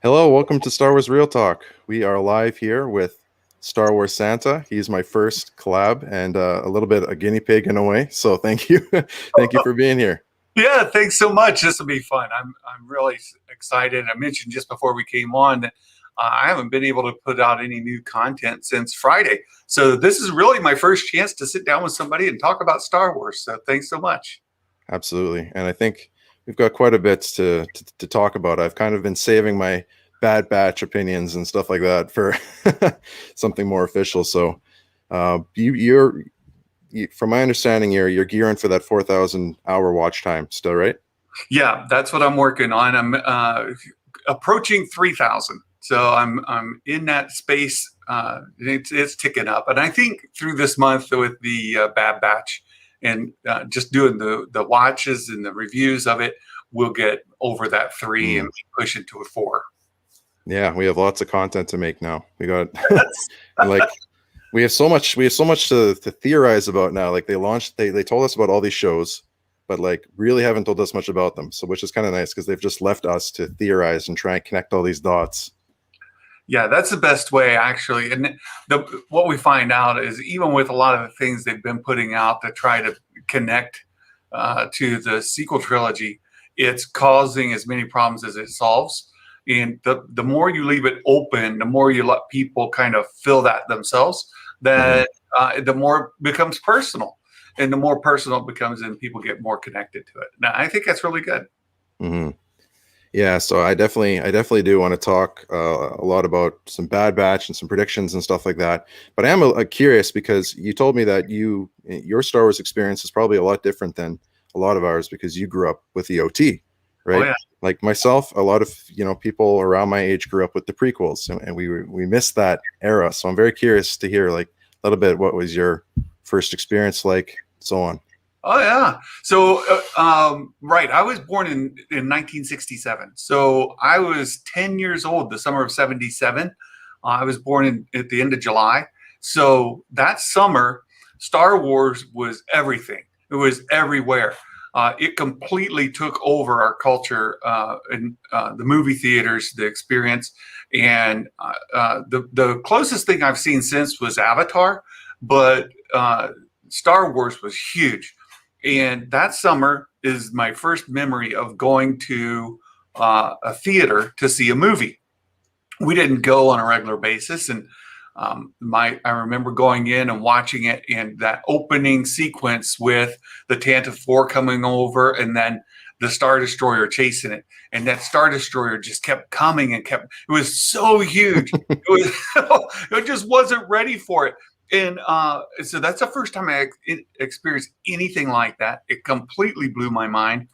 Hello, welcome to Star Wars Real Talk. We are live here with Star Wars Santa. He's my first collab and a little bit a guinea pig in a way. So thank you, thank you for being here. Yeah, thanks so much. This will be fun. I'm really excited. I mentioned just before we came on that I haven't been able to put out any new content since Friday. So this is really my first chance to sit down with somebody and talk about Star Wars. So thanks so much. Absolutely, and I think we've got quite a bit to talk about. I've kind of been saving my Bad Batch opinions and stuff like that for something more official. So from my understanding, you're gearing for that 4,000 hour watch time still, right? Yeah, that's what I'm working on. I'm approaching 3,000. So I'm in that space. It's ticking up, and I think through this month with the Bad Batch and just doing the watches and the reviews of it, we'll get over that 3 and push it to a 4. Yeah, we have lots of content to make now. We got like we have so much to theorize about now. Like they told us about all these shows, but like really haven't told us much about them. So which is kind of nice because they've just left us to theorize and try and connect all these dots. Yeah, that's the best way, actually. And what we find out is even with a lot of the things they've been putting out to try to connect to the sequel trilogy, it's causing as many problems as it solves. And the more you leave it open, the more you let people kind of feel that themselves, that the more it becomes personal. And the more personal it becomes, and people get more connected to it. Now, I think that's really good. Mm-hmm. Yeah, so I definitely do want to talk a lot about some Bad Batch and some predictions and stuff like that. But I am curious because you told me that your Star Wars experience is probably a lot different than a lot of ours because you grew up with the OT, right? Oh, yeah. Like myself, a lot of people around my age grew up with the prequels, and we missed that era. So I'm very curious to hear like a little bit what was your first experience like, so on. Oh yeah. So right, I was born in 1967. So I was 10 years old the summer of 77. I was born at the end of July. So that summer, Star Wars was everything. It was everywhere. It completely took over our culture in the movie theaters, the experience, and the closest thing I've seen since was Avatar, but Star Wars was huge. And that summer is my first memory of going to a theater to see a movie. We didn't go on a regular basis, and I remember going in and watching it, and that opening sequence with the Tantive 4 coming over, and then the Star Destroyer chasing it, and that Star Destroyer just kept coming and kept. It was so huge. It just wasn't ready for it. And so that's the first time I experienced anything like that. It completely blew my mind.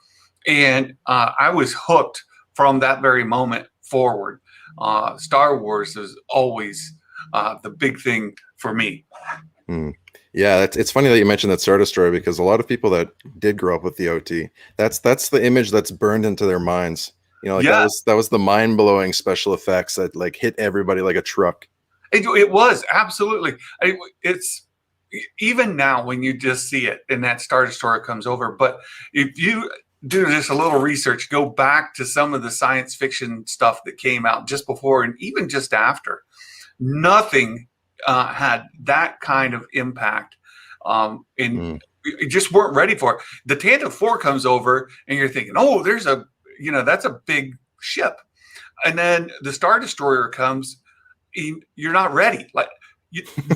And I was hooked from that very moment forward. Star Wars is always the big thing for me. Yeah, it's funny that you mentioned that Star Destroyer because a lot of people that did grow up with the OT, that's the image that's burned into their minds. Yeah. That was the mind-blowing special effects that like hit everybody like a truck. It was absolutely. It's even now when you just see it and that Star Destroyer comes over. But if you do just a little research, go back to some of the science fiction stuff that came out just before and even just after, nothing had that kind of impact. And you just weren't ready for it. The Tantive 4 comes over and you're thinking, oh, that's a big ship. And then the Star Destroyer comes. You're not ready. Like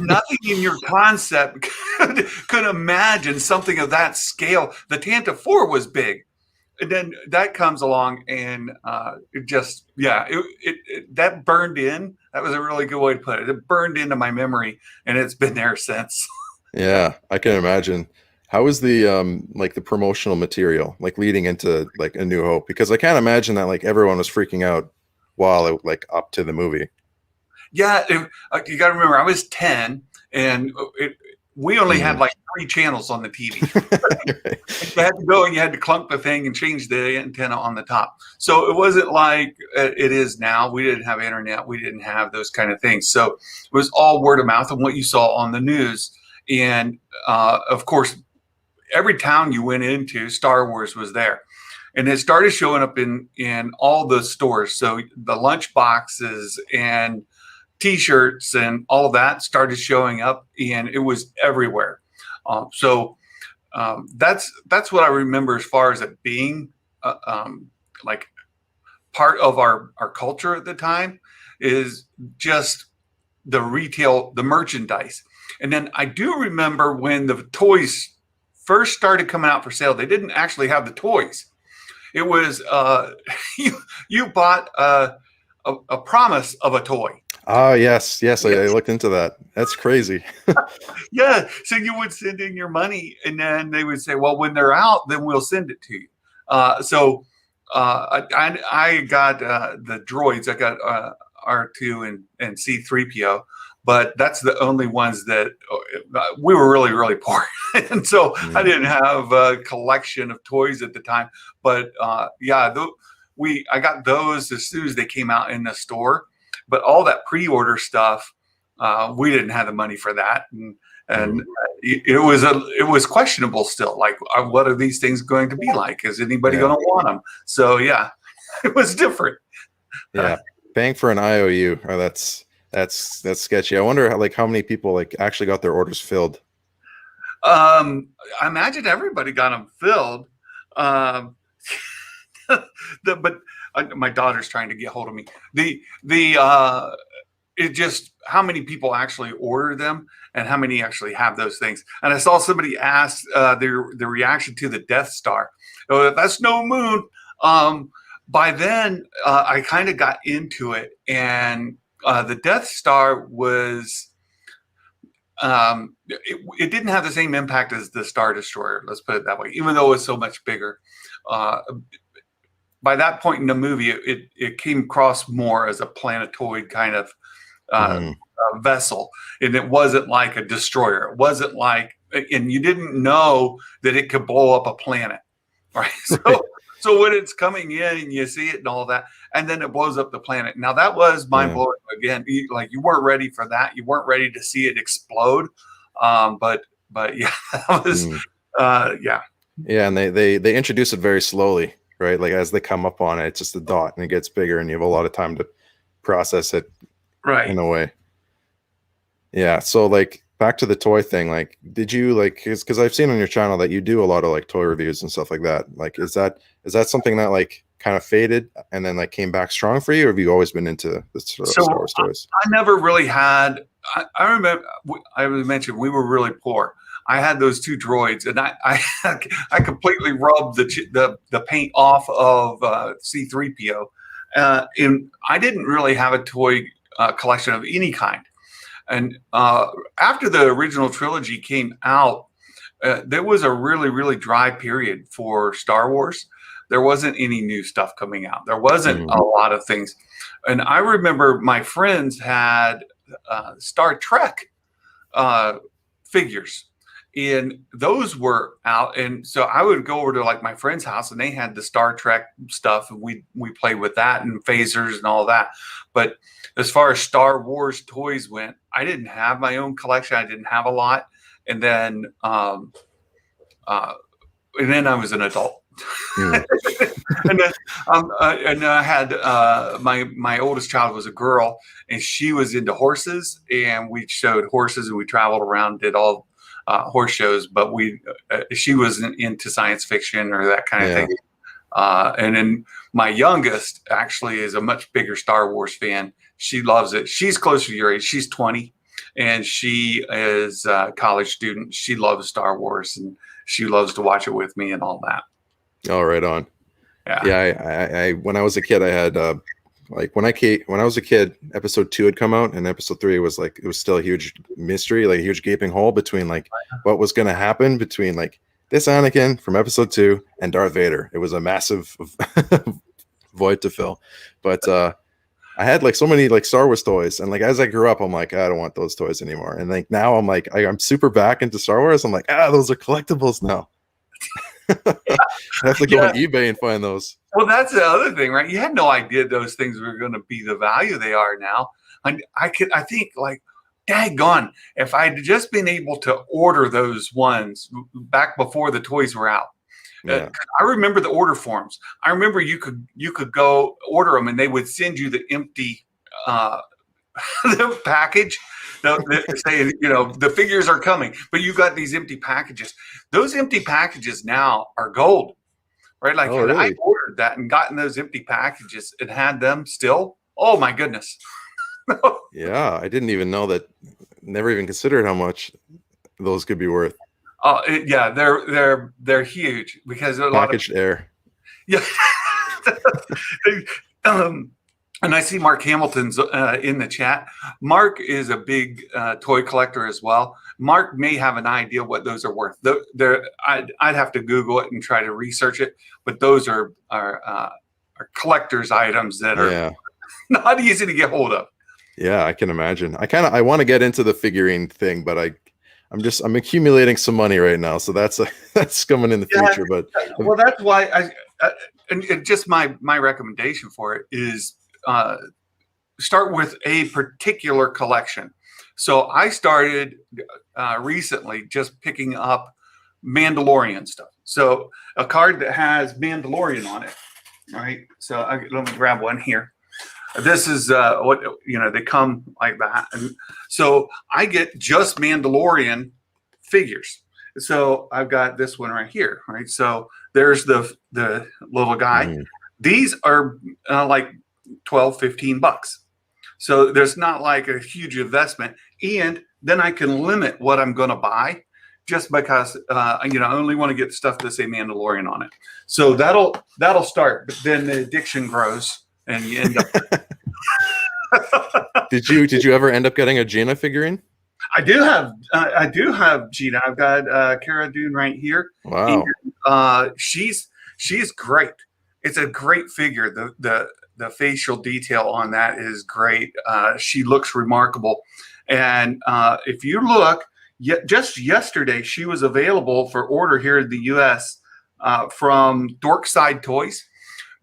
nothing in your concept could imagine something of that scale. The Tantive 4 was big, and then that comes along, and that burned in. That was a really good way to put it. It burned into my memory, and it's been there since. Yeah, I can imagine. How was the like the promotional material like leading into like A New Hope? Because I can't imagine that like everyone was freaking out while it like up to the movie. Yeah, you got to remember, I was 10, and we only had like 3 channels on the TV. You had to go and you had to clunk the thing and change the antenna on the top. So it wasn't like it is now. We didn't have internet. We didn't have those kind of things. So it was all word of mouth and what you saw on the news. And of course, every town you went into, Star Wars was there. and it started showing up in all the stores. So the lunch boxes and T-shirts and all of that started showing up, and it was everywhere. That's what I remember as far as it being like part of our culture at the time, is just the retail, the merchandise. And then I do remember when the toys first started coming out for sale, they didn't actually have the toys. It was you bought a promise of a toy. Ah, yes. I looked into that. That's crazy. Yeah, so you would send in your money, and then they would say, "Well, when they're out, then we'll send it to you." I got the droids. I got R2 and C3PO, but that's the only ones that we were really, really poor. And so I didn't have a collection of toys at the time. But I got those as soon as they came out in the store. But all that pre-order stuff, we didn't have the money for that. And it was questionable still. Like, what are these things going to be like? Is anybody going to want them? So yeah, it was different. Yeah, paying for an IOU, that's sketchy. I wonder how many people actually got their orders filled. I imagine everybody got them filled. But my daughter's trying to get hold of me. It just how many people actually order them and how many actually have those things. And I saw somebody ask the reaction to the Death Star. Oh, that's no moon. By then, I kind of got into it, and the Death Star was it didn't have the same impact as the Star Destroyer. Let's put it that way. Even though it was so much bigger. By that point in the movie, it came across more as a planetoid kind of vessel, and it wasn't like a destroyer. It wasn't like, and you didn't know that it could blow up a planet, right? So when it's coming in and you see it and all that, and then it blows up the planet. Now that was mind blowing. Again, you weren't ready for that. You weren't ready to see it explode. But yeah, that was yeah. Yeah, and they introduce it very slowly. Right, like as they come up on it, it's just a dot, and it gets bigger, and you have a lot of time to process it. Right. In a way. Yeah. So back to the toy thing. Did you because I've seen on your channel that you do a lot of toy reviews and stuff like that. Is that something that kind of faded and then came back strong for you, or have you always been into the Star Wars toys? I never really had. I remember I mentioned we were really poor. I had those two droids, and I completely rubbed the paint off of C3PO, and I didn't really have a toy collection of any kind. And after the original trilogy came out, there was a really, really dry period for Star Wars. There wasn't any new stuff coming out. There wasn't a lot of things, and I remember my friends had Star Trek figures. And those were out, and so I would go over to my friend's house, and they had the Star Trek stuff, and we played with that and phasers and all that. But as far as Star Wars toys went, I didn't have my own collection. I didn't have a lot, and then I was an adult. and I had my oldest child was a girl, and she was into horses, and we showed horses, and we traveled around, did all horse shows, but she wasn't into science fiction or that kind of thing. And then my youngest actually is a much bigger Star Wars fan. She loves it. She's closer to your age. She's 20, and she is a college student. She loves Star Wars, and she loves to watch it with me and all that. Oh, right on. Yeah. I when I was a kid, I had when I was a kid, episode 2 had come out, and episode 3 was it was still a huge mystery, a huge gaping hole between what was going to happen between this Anakin from episode 2 and Darth Vader. It was a massive void to fill. But I had so many Star Wars toys, and as I grew up, I'm I don't want those toys anymore. And now I'm I'm super back into Star Wars. I'm those are collectibles now. I have to go on eBay and find those. Well, that's the other thing, right? You had no idea those things were going to be the value they are now. And I think daggone, if I had just been able to order those ones back before the toys were out, Yeah. I remember the order forms. I remember you could go order them, and they would send you the empty the package. Saying, the figures are coming, but you got these empty packages. Those empty packages now are gold, right? Like, Oh, had I really? ordered that and gotten those empty packages and had them still, oh my goodness. Yeah, I didn't even know that. Never even considered how much those could be worth. Yeah, they're huge because a lot of Packaged air. yeah. And I see Mark Hamilton's in the chat. Mark is a big toy collector as well. Mark may have an idea what those are worth. I'd have to Google it and try to research it, but those are collectors' items that are not easy to get hold of. Yeah, I can imagine. I want to get into the figuring thing, but I'm accumulating some money right now, so that's coming in the future. But well, that's why and just my recommendation for it is start with a particular collection. So I started recently just picking up Mandalorian stuff. So a card that has Mandalorian on it. All right. So let me grab one here. This is what they come like that, and so I get just Mandalorian figures. So I've got this one right here, right? So there's the little guy. These are like $12-15. So there's not like a huge investment, and then I can limit what I'm going to buy just because I only want to get stuff that say Mandalorian on it. So that'll start, but then the addiction grows. And you end up. Did you ever end up getting a Jaina figurine? I do have Jaina. I've got Cara Dune right here. Wow. And, she's great. It's a great figure. The facial detail on that is great. She looks remarkable. And if you look, just yesterday she was available for order here in the U.S. From Dorkside Toys.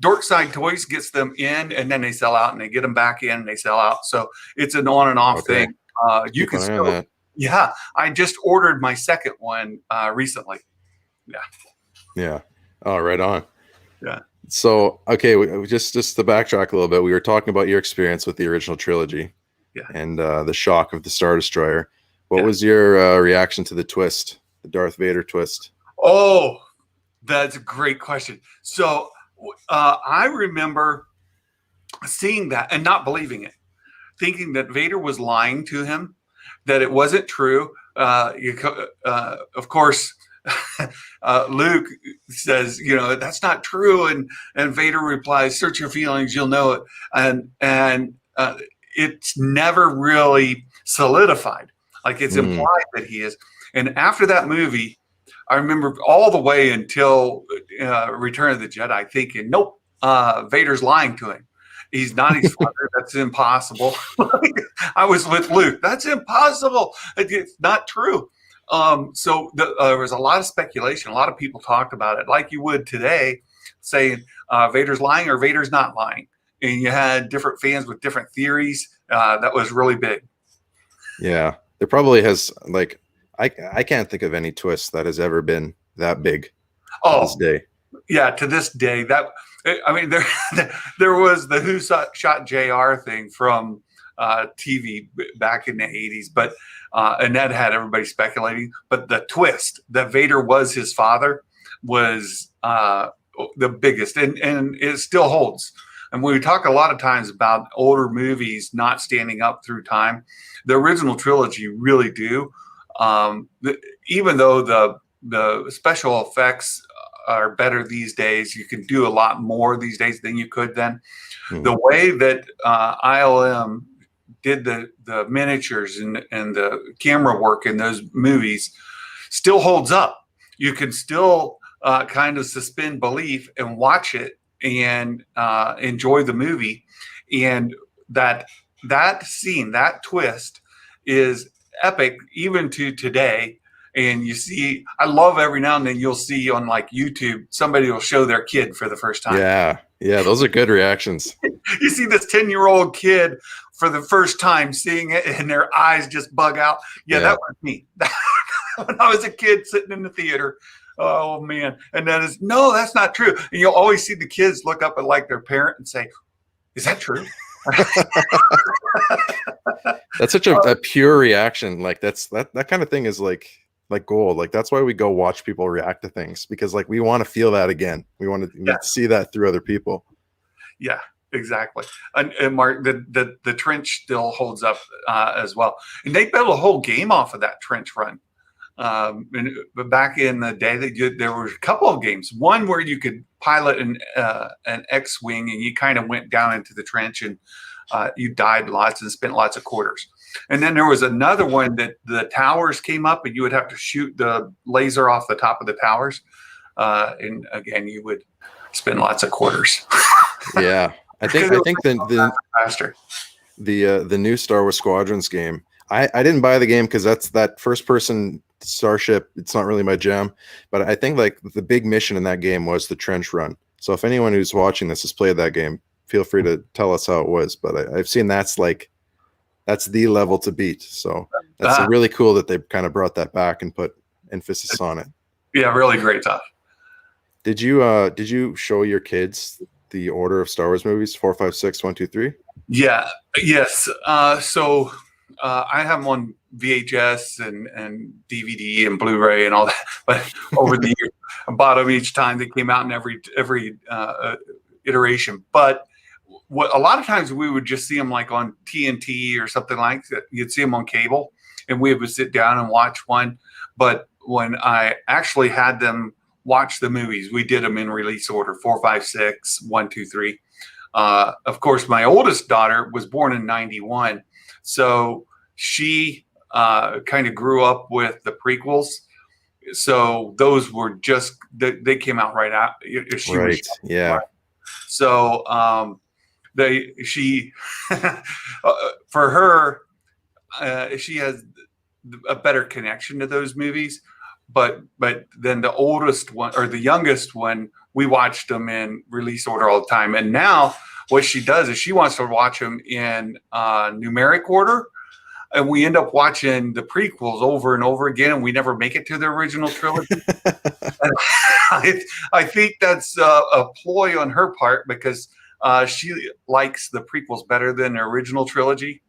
Dorkside Toys gets them in, and then they sell out, and they get them back in, and they sell out. So it's an on and off thing. You can still, I just ordered my second one recently. Yeah. Oh, right on. Yeah. So, okay, just to backtrack a little bit, we were talking about your experience with the original trilogy, and the shock of the Star Destroyer. What was your reaction to the twist, the Darth Vader twist? Oh, that's a great question. So. I remember seeing that and not believing it, thinking that Vader was lying to him, that it wasn't true. Of course, Luke says, that's not true. And Vader replies, search your feelings, you'll know it. And it's never really solidified. Like it's implied that he is. And after that movie, I remember all the way until Return of the Jedi thinking, nope, Vader's lying to him. He's not his father. That's impossible. I was with Luke. That's impossible. It's not true. So there was a lot of speculation. A lot of people talked about it like you would today, saying Vader's lying or Vader's not lying. And you had different fans with different theories. That was really big. Yeah. There probably has, like, I can't think of any twist that has ever been that big to this day. Yeah, to this day. There was the Who Shot JR thing from TV back in the 80s, but and that had everybody speculating. But the twist that Vader was his father was the biggest, and it still holds. And we talk a lot of times about older movies not standing up through time. The original trilogy really do. Even though the special effects are better these days, you can do a lot more these days than you could then. The way that ILM did the miniatures and the camera work in those movies still holds up. You can still kind of suspend belief and watch it and enjoy the movie. And that scene, that twist is epic even to today. And you see, I love every now and then you'll see on like YouTube, somebody will show their kid for the first time. Yeah, those are good reactions. You see this 10-year-old kid for the first time seeing it and their eyes just bug out. Yeah. That was me. When I was a kid sitting in the theater, Oh man. And then it's no, that's not true. And you'll always see the kids look up at like their parent and say, is that true? That's such a pure reaction. Like that kind of thing is like gold. Like that's why we go watch people react to things, because like we want to feel that again. We want to see that through other people. Yeah, exactly. And Mark, the trench still holds up as well. And they built a whole game off of that trench run. But back in the day, there were a couple of games. One where you could pilot an X-wing, and you kind of went down into the trench, and you died lots and spent lots of quarters. And then there was another one that the towers came up, and you would have to shoot the laser off the top of the towers. And again, you would spend lots of quarters. Yeah, I think the new Star Wars Squadrons game. I didn't buy the game because that's that first person starship. It's not really my jam, but I think like the big mission in that game was the trench run. So if anyone who's watching this has played that game, feel free to tell us how it was. But I've seen that's the level to beat. So that's really cool that they kind of brought that back and put emphasis on it. Yeah, really great stuff. Did you show your kids the order of Star Wars movies, 4, 5, 6, 1, 2, 3? Yeah. Yes. So I have them on VHS and DVD and Blu-ray and all that. But over the years, I bought them each time they came out in every iteration. But a lot of times we would just see them like on TNT or something like that. You'd see them on cable, and we would sit down and watch one. But when I actually had them watch the movies, we did them in release order: 4, 5, 6, 1, 2, 3. Of course, my oldest daughter was born in 91, so she kind of grew up with the prequels. So those were just they came out right out. Right. Yeah. So she for her she has a better connection to those movies. But then the oldest one or the youngest one, we watched them in release order all the time. And now what she does is she wants to watch them in numeric order. And we end up watching the prequels over and over again, and we never make it to the original trilogy. I think that's a ploy on her part, because she likes the prequels better than the original trilogy.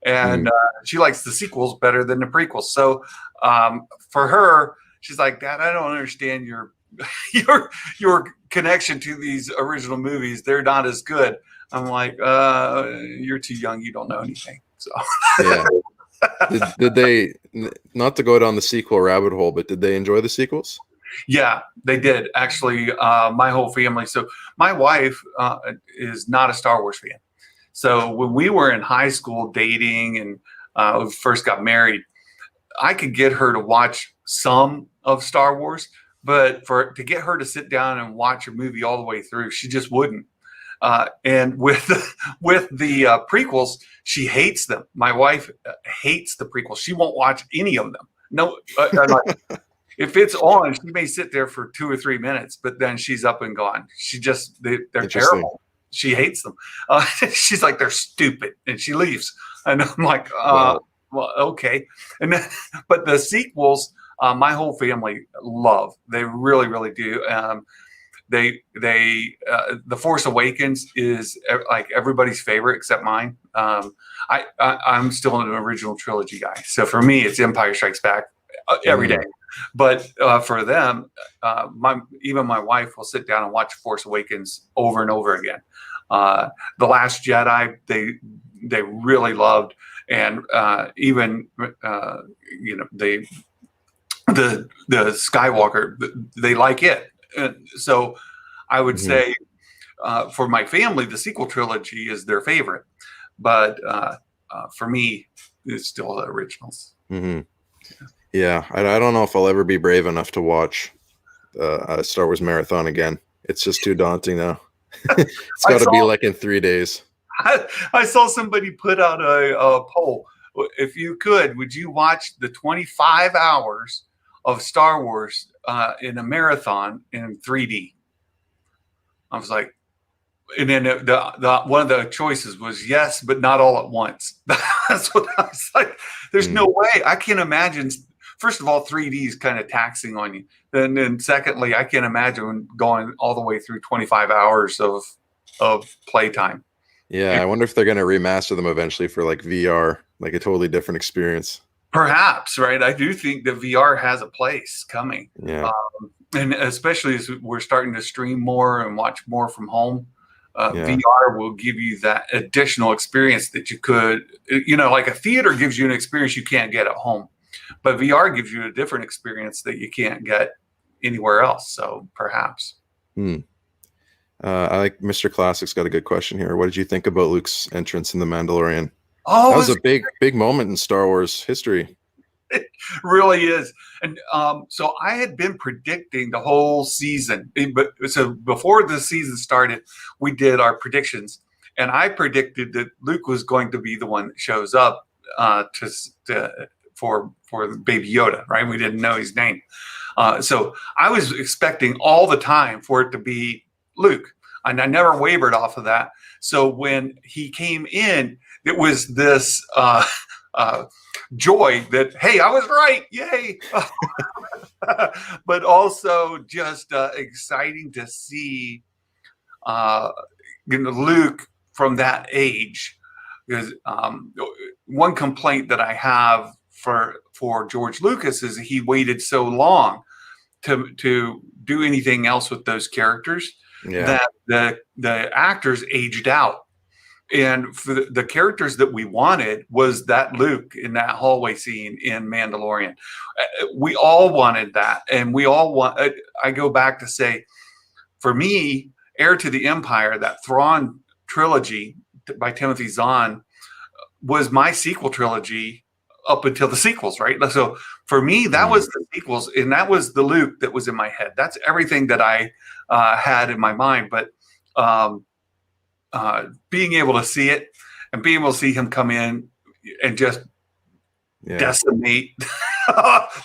And she likes the sequels better than the prequels. So for her, she's like, Dad, I don't understand your connection to these original movies. They're not as good. I'm like, you're too young. You don't know anything. So yeah. Did they, not to go down the sequel rabbit hole, but did they enjoy the sequels? Yeah, they did. Actually, my whole family. So my wife is not a Star Wars fan. So when we were in high school dating and we first got married, I could get her to watch some of Star Wars, but to get her to sit down and watch a movie all the way through, she just wouldn't. And with the prequels, she hates them. My wife hates the prequels. She won't watch any of them. No, if it's on, she may sit there for 2 or 3 minutes, but then she's up and gone. They're terrible. She hates them. She's like, they're stupid, and she leaves. And I'm like, well, okay. And then, but the sequels, my whole family love. They really, really do. The Force Awakens is like everybody's favorite except mine. I'm still an original trilogy guy, so for me, it's Empire Strikes Back every day. But for them, even my wife will sit down and watch Force Awakens over and over again. The Last Jedi, they really loved, and even the Skywalker, they like it. So I would say for my family, the sequel trilogy is their favorite, but for me, it's still the originals. Yeah, I don't know if I'll ever be brave enough to watch a Star Wars marathon again. It's just too daunting now. It's got to be like in 3 days. I saw somebody put out a poll. If you could, would you watch the 25 hours of Star Wars in a marathon in 3D? I was like, and then the one of the choices was yes, but not all at once. That's what I was like. There's no way. I can't imagine first of all, 3D is kind of taxing on you. Then secondly, I can't imagine going all the way through 25 hours of playtime. Yeah, I wonder if they're going to remaster them eventually for like VR, like a totally different experience. Perhaps, right? I do think that VR has a place coming. Yeah. And especially as we're starting to stream more and watch more from home, Yeah. VR will give you that additional experience that you could, like a theater gives you an experience you can't get at home, but VR gives you a different experience that you can't get anywhere else. So perhaps. I like Mr. Classic's got a good question here. What did you think about Luke's entrance in The Mandalorian? Oh, that was a big moment in Star Wars history. It really is. And so I had been predicting the whole season. But so before the season started, we did our predictions. And I predicted that Luke was going to be the one that shows up for Baby Yoda, right? We didn't know his name. So I was expecting all the time for it to be Luke. And I never wavered off of that. So when he came in, it was this joy that, hey, I was right. Yay. But also just exciting to see Luke from that age. Because one complaint that I have for George Lucas is he waited so long to do anything else with those characters that the actors aged out. And for the characters that we wanted was that Luke in that hallway scene in Mandalorian. We all wanted that. And we all want, I go back to say, for me, Heir to the Empire, that Thrawn trilogy by Timothy Zahn was my sequel trilogy up until the sequels, right? So for me, that was the sequels, and that was the Luke that was in my head. That's everything that I had in my mind. But being able to see it and being able to see him come in and just decimate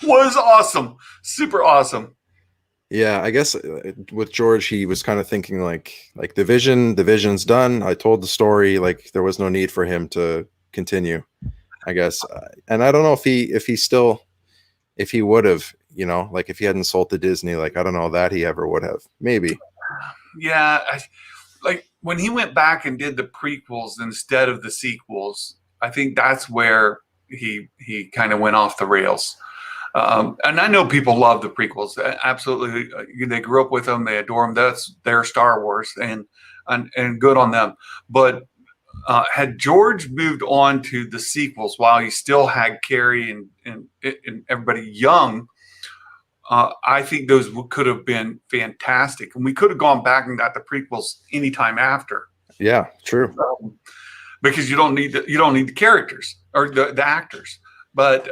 was awesome. Super awesome. Yeah, I guess with George, he was kind of thinking like the vision's done. I told the story, like there was no need for him to continue, I guess. And I don't know if he would have, like if he hadn't sold to Disney, like I don't know that he ever would have. Maybe. Yeah, like when he went back and did the prequels instead of the sequels, I think that's where he kind of went off the rails. And I know people love the prequels. Absolutely, they grew up with them. They adore them. That's their Star Wars, and good on them. But had George moved on to the sequels while he still had Carrie and everybody young, I think those could have been fantastic, and we could have gone back and got the prequels anytime after. Yeah, true. Because you don't need the characters or the actors. But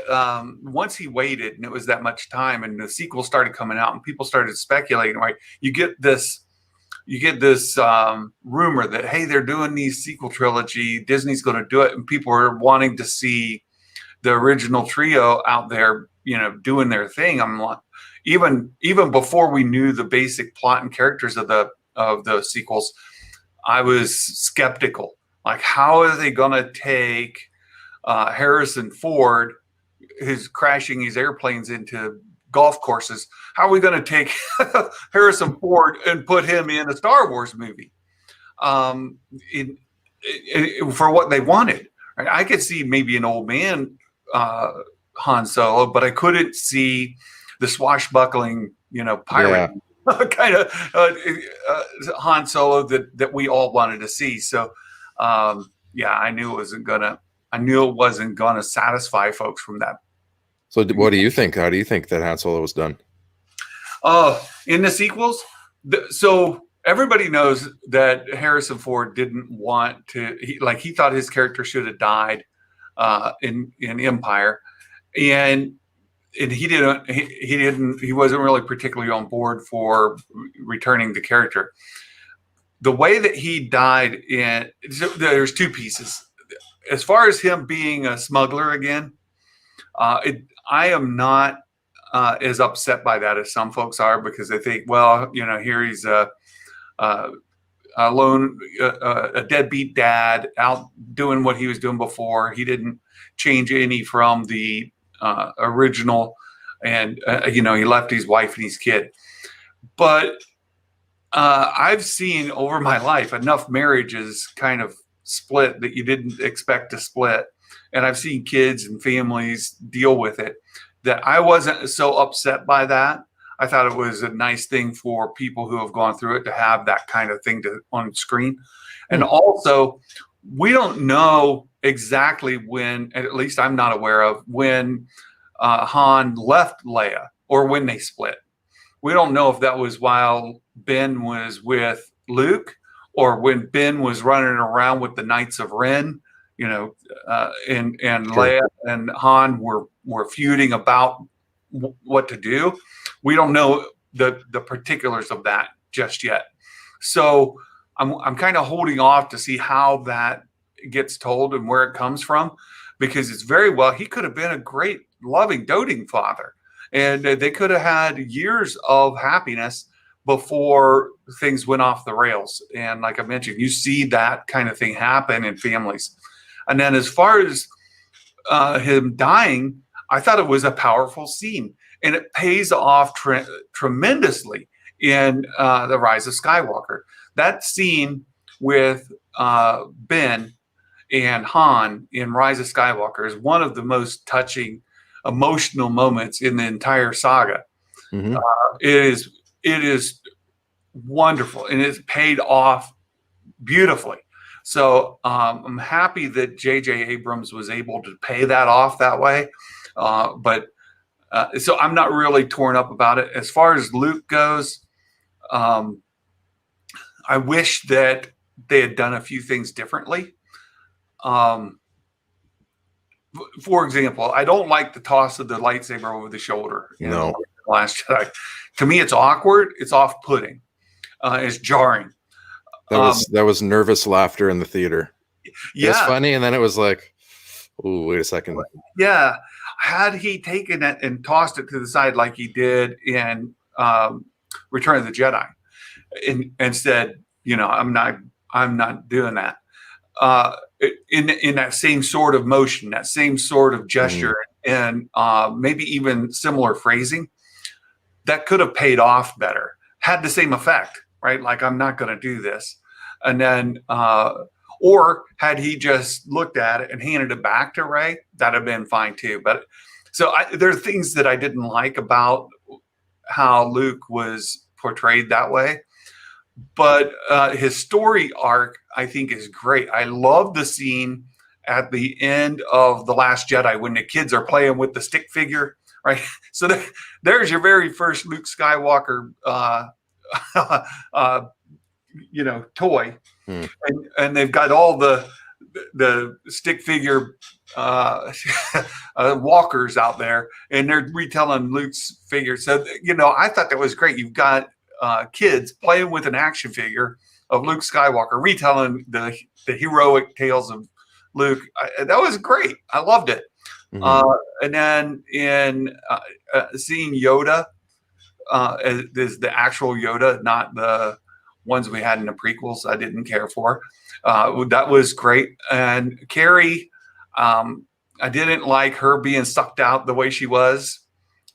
once he waited, and it was that much time, and the sequels started coming out, and people started speculating. Right, you get this rumor that, hey, they're doing these sequel trilogy. Disney's going to do it, and people are wanting to see the original trio out there, doing their thing. I'm like, even before we knew the basic plot and characters of the sequels, I was skeptical. Like, how are they going to take Harrison Ford, who's crashing his airplanes into golf courses? How are we going to take Harrison Ford and put him in a Star Wars movie for what they wanted? Right? I could see maybe an old man Han Solo, but I couldn't see the swashbuckling, pirate kind of Han Solo that we all wanted to see. So, I knew it wasn't gonna satisfy folks from that. So what do you think? How do you think that Han Solo was done? In the sequels, so everybody knows that Harrison Ford didn't want to. He thought his character should have died in Empire, and he wasn't really particularly on board for returning the character. The way that he died there's two pieces. As far as him being a smuggler again, I am not as upset by that as some folks are, because they think, well, here he's a deadbeat dad out doing what he was doing before. He didn't change any from the original and he left his wife and his kid. But I've seen over my life enough marriages kind of split that you didn't expect to split, and I've seen kids and families deal with it that I wasn't so upset by that. I thought it was a nice thing for people who have gone through it to have that kind of thing on screen. And also, we don't know exactly when, at least I'm not aware of, when Han left Leia or when they split. We don't know if that was while Ben was with Luke or when Ben was running around with the Knights of Ren, and Leia and Han were feuding about what to do. We don't know the particulars of that just yet. So I'm kind of holding off to see how that gets told and where it comes from, because it's very well, he could have been a great, loving, doting father. And they could have had years of happiness before things went off the rails. And like I mentioned, you see that kind of thing happen in families. And then as far as him dying, I thought it was a powerful scene. And it pays off tremendously in The Rise of Skywalker. That scene with Ben and Han in Rise of Skywalker is one of the most touching, emotional moments in the entire saga. Mm-hmm. It is wonderful, and it's paid off beautifully. So I'm happy that J.J. Abrams was able to pay that off that way. So I'm not really torn up about it. As far as Luke goes, I wish that they had done a few things differently. For example, I don't like the toss of the lightsaber over the shoulder. No. Last Jedi. To me, it's awkward. It's off-putting. It's jarring. That was nervous laughter in the theater. Yeah. It's funny, and then it was like, "Ooh, wait a second." Yeah. Had he taken it and tossed it to the side like he did in Return of the Jedi, and said, I'm not doing that. In that same sort of motion, that same sort of gesture, and maybe even similar phrasing, that could have paid off better, had the same effect, right? Like, I'm not going to do this. And then, or had he just looked at it and handed it back to Rey, that'd have been fine too. But so there are things that I didn't like about how Luke was portrayed that way. But his story arc, I think, is great. I love the scene at the end of The Last Jedi when the kids are playing with the stick figure, right? So there's your very first Luke Skywalker, toy, and they've got all the stick figure walkers out there, and they're retelling Luke's figure. So I thought that was great. You've got kids playing with an action figure of Luke Skywalker, retelling the heroic tales of Luke. That was great. I loved it. And then in seeing Yoda is the actual Yoda, not the ones we had in the prequels, I didn't care for. That was great. And Carrie, I didn't like her being sucked out the way she was.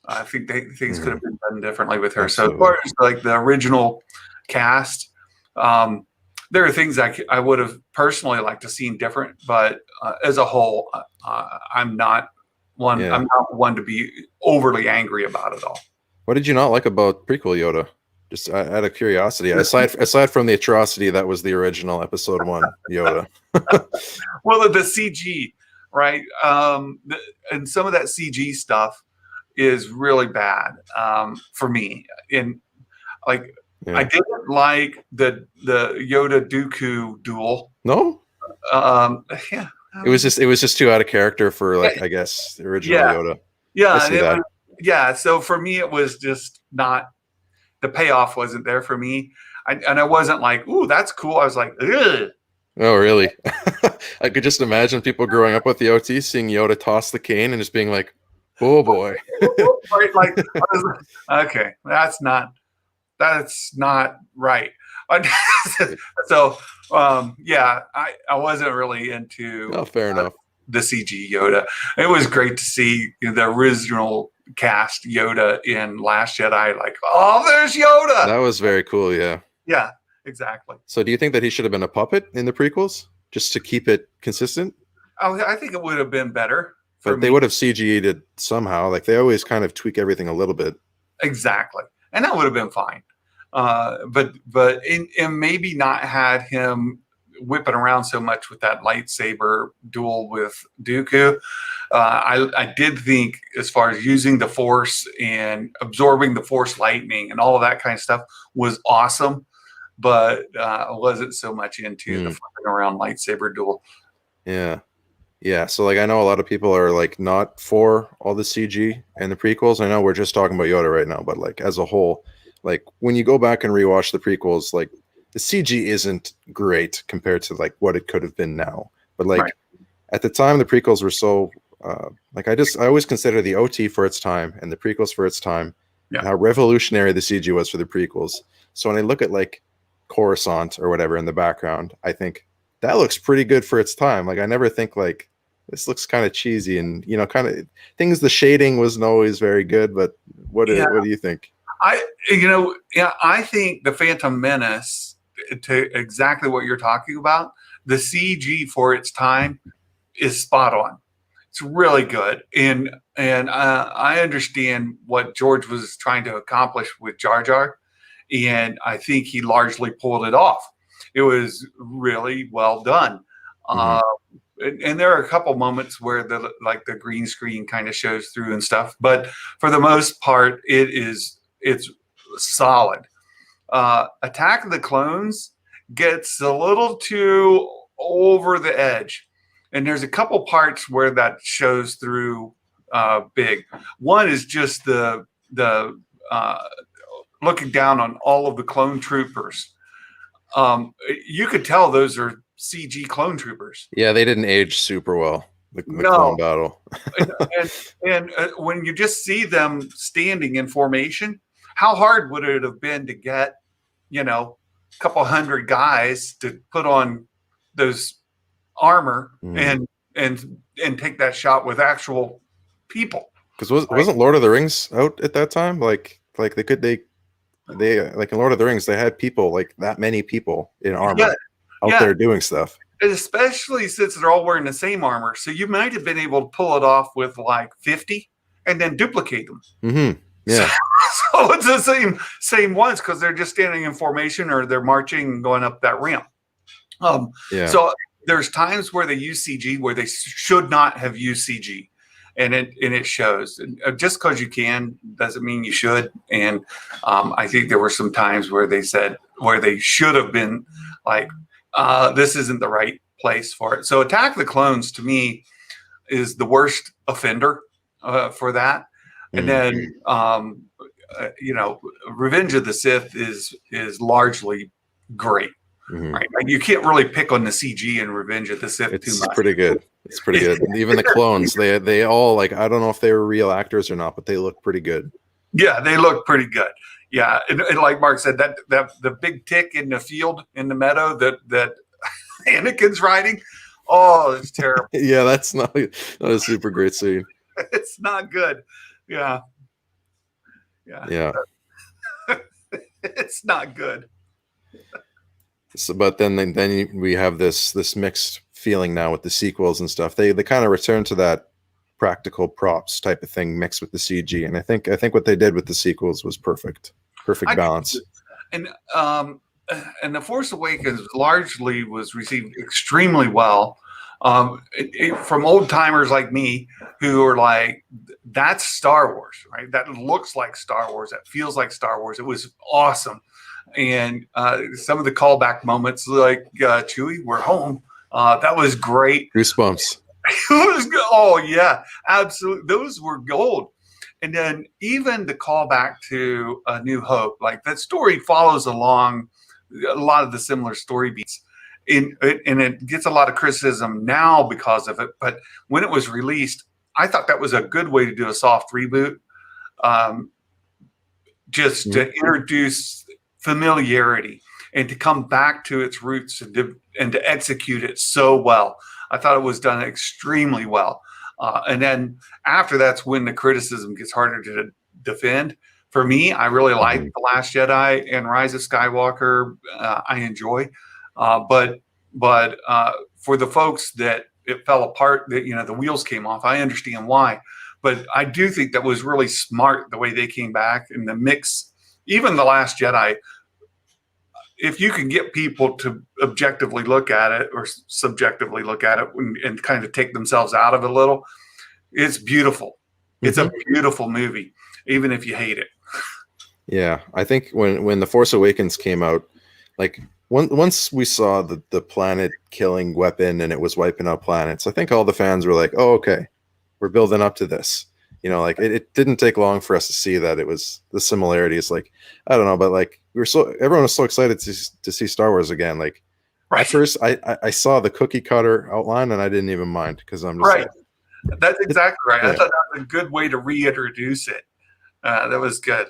I think things could have been done differently with her. Absolutely. So as far as like the original cast, there are things I would have personally liked to seen different, but as a whole, I'm not one. Yeah. I'm not one to be overly angry about it all. What did you not like about Prequel Yoda? Just out of curiosity, aside from the atrocity that was the original Episode 1 Yoda. Well, the CG, right? And some of that CG stuff is really bad for me. I didn't like the Yoda Dooku duel. No. Yeah. It was just too out of character for I guess the original Yoda. Yeah. So for me, it was just not. The payoff wasn't there for me, and I wasn't like, "Ooh, that's cool." I was like, "Ugh." Oh, really? I could just imagine people growing up with the OT seeing Yoda toss the cane and just being like, "Oh boy!" Right? Like, okay, that's not right. So, I wasn't really into. Oh, fair enough. The CG Yoda. It was great to see the original cast Yoda in Last Jedi, like, oh, there's Yoda. That was very cool. Yeah. Yeah, exactly. So do you think that he should have been a puppet in the prequels just to keep it consistent? I think it would have been better. But they would have CG'd it somehow. Like they always kind of tweak everything a little bit. Exactly. And that would have been fine. But and maybe not had him whipping around so much with that lightsaber duel with Dooku. I did think, as far as using the Force and absorbing the Force lightning and all of that kind of stuff, was awesome. But I wasn't so much into the flipping around lightsaber duel. Yeah. Yeah, so like I know a lot of people are like not for all the CG and the prequels. I know we're just talking about Yoda right now, but like as a whole, like when you go back and rewatch the prequels, like the CG isn't great compared to like what it could have been now. But like at the time, the prequels were so like I always consider the OT for its time and the prequels for its time, and how revolutionary the CG was for the prequels. So when I look at like Coruscant or whatever in the background, I think that looks pretty good for its time. Like I never think like this looks kind of cheesy, and you know, kind of things. The shading wasn't always very good, but what do you think? I think the Phantom Menace, to exactly what you're talking about, the CG for its time is spot on. It's really good, and I understand what George was trying to accomplish with Jar Jar, and I think he largely pulled it off. It was really well done. And there are a couple moments where the green screen kind of shows through and stuff, but for the most part, it's solid. Attack of the Clones gets a little too over the edge, and there's a couple parts where that shows through big. One is just the looking down on all of the clone troopers. You could tell those are CG clone troopers. Yeah, they didn't age super well. The clone battle. and when you just see them standing in formation, how hard would it have been to get, a couple hundred guys to put on those armor and take that shot with actual people? Because wasn't Lord of the Rings out at that time? Like they like in Lord of the Rings, they had people, like that many people in armor out there doing stuff. Especially since they're all wearing the same armor. So you might have been able to pull it off with like 50 and then duplicate them. Yeah. So it's the same ones because they're just standing in formation or they're marching and going up that ramp. So there's times where they use CG where they should not have used CG. And it shows. And just because you can doesn't mean you should. And I think there were some times where they should have been like, this isn't the right place for it. So Attack of the Clones to me is the worst offender for that. And then Revenge of the Sith is largely great. Right? Like you can't really pick on the CG in Revenge of the Sith too much. It's pretty good. It's pretty good. And even the clones, they all like, I don't know if they were real actors or not, but they look pretty good. Yeah, they look pretty good. Yeah, and like Mark said, that the big tick in the field in the meadow that Anakin's riding, oh, it's terrible. Yeah, that's not a super great scene. It's not good. Yeah. It's not good. So, but then we have this mixed feeling now with the sequels and stuff. They kind of return to that practical props type of thing mixed with the CG, and I think what they did with the sequels was perfect balance. And The Force Awakens largely was received extremely well from old timers like me who are like, that's Star Wars, right? That looks like Star Wars. That feels like Star Wars. It was awesome. And some of the callback moments, like Chewie, we're home. That was great. Goosebumps. Oh yeah, absolutely. Those were gold. And then even the callback to A New Hope, like that story follows along a lot of the similar story beats. And it gets a lot of criticism now because of it. But when it was released, I thought that was a good way to do a soft reboot. Just to introduce familiarity and to come back to its roots and to execute it so well. I thought it was done extremely well. And then after that's when the criticism gets harder to defend. For me, I really like The Last Jedi and Rise of Skywalker. I enjoy, but for the folks that it fell apart, that the wheels came off, I understand why. But I do think that was really smart the way they came back in the mix. Even The Last Jedi, if you can get people to objectively look at it or subjectively look at it and kind of take themselves out of it a little, it's beautiful. It's a beautiful movie, even if you hate it. Yeah, I think when The Force Awakens came out, like once we saw the planet killing weapon and it was wiping out planets, I think all the fans were like, "Oh, okay, we're building up to this." Like it didn't take long for us to see that it was the similarities. Like, I don't know, but like everyone was so excited to see Star Wars again. Like, at first I saw the cookie cutter outline and I didn't even mind because I'm just like, that's exactly right. I thought that was a good way to reintroduce it. That was good.